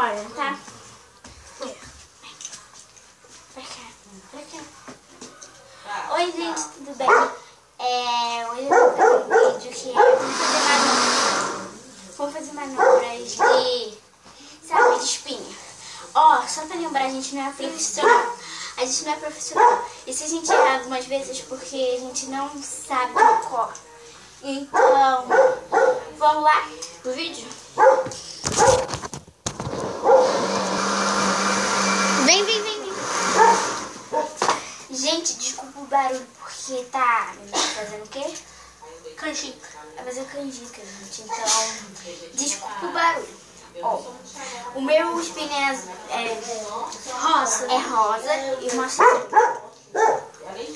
memória, tá? Pra cá. Oi, gente, tudo bem? Hoje eu vou fazer um vídeo que vamos fazer manobras de, sabe, de espinha. Ó, só pra lembrar, a gente não é profissional. A gente não é profissional. E se a gente errar algumas vezes porque a gente não sabe o cor. Então, vamos lá pro vídeo? Vem. Gente, desculpa o barulho porque tá fazendo o quê? Canjica. Vai fazer canjica, gente. Então, desculpa o barulho. Ó, o meu espinho rosa. É rosa e mostra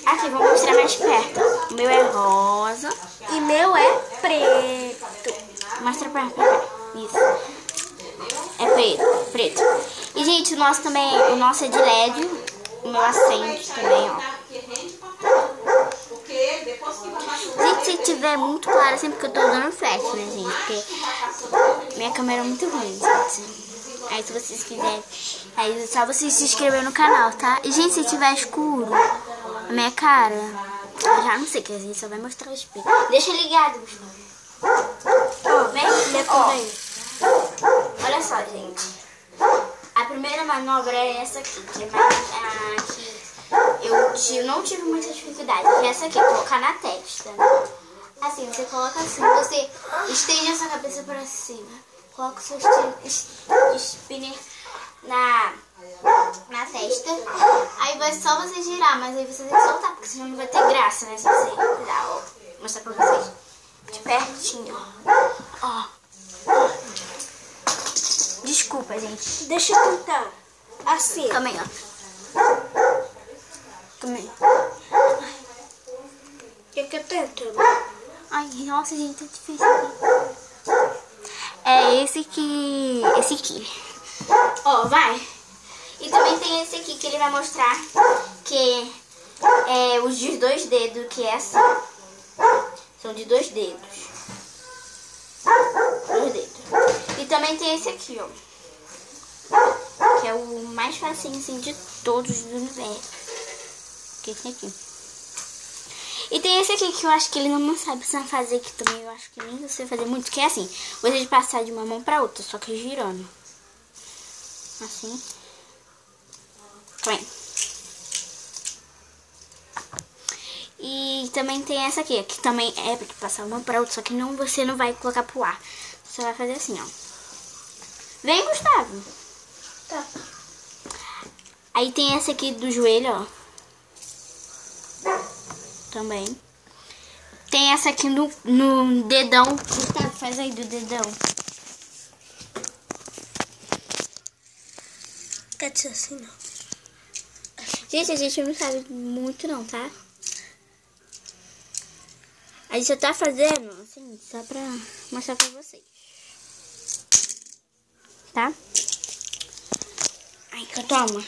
aqui, vou mostrar mais perto. O meu é rosa E meu é preto. Mostra pra cá. Isso. É preto. E, gente, o nosso também, o nosso é de LED. O meu acende também, ó. Gente, se tiver muito claro, sempre que eu tô usando flash, né, gente? Porque minha câmera é muito ruim, gente. Aí, se vocês quiserem, aí é só vocês se inscreverem no canal, tá? E, gente, se tiver escuro a minha cara, eu já não sei, que a gente só vai mostrar o espelho. Deixa ligado, Gustavo. Olha só, gente. A primeira manobra é essa aqui, que é mais que eu não tive muita dificuldade. Que é essa aqui, colocar na testa. Assim, você coloca assim, você estende a sua cabeça para cima. Coloca o seu spinner na testa. Aí vai só você girar, mas aí você tem que soltar, porque senão não vai ter graça, né? Se você cuidar, ó. Vou mostrar pra vocês. De pertinho, ó. Desculpa, gente. Deixa eu tentar. Assim. Também, ó. Também. Quer que eu tento? Ai, nossa, gente, é difícil aqui. É esse aqui. Esse aqui. Ó, vai. E também tem esse aqui que ele vai mostrar que é os de 2 dedos, que é assim. São de 2 dedos. 2 dedos. E também tem esse aqui, ó. Que é o mais facinho, assim, de todos do universo. Que é esse aqui. E tem esse aqui que eu acho que ele não sabe fazer, que também eu acho que nem você fazer muito, que é assim. Você de passar de uma mão pra outra, só que girando. Assim. Vem. E também tem essa aqui, que também é pra passar uma pra outra, só que você não vai colocar pro ar. Você vai fazer assim, ó. Vem, Gustavo. Tá. Aí tem essa aqui do joelho, ó. Também. Tem essa aqui no dedão. Gustavo, faz aí do dedão. Quer ser assim, não? Gente, a gente não sabe muito não, tá? A gente só tá fazendo, assim, só pra mostrar pra vocês. Tá? Ai, que toma.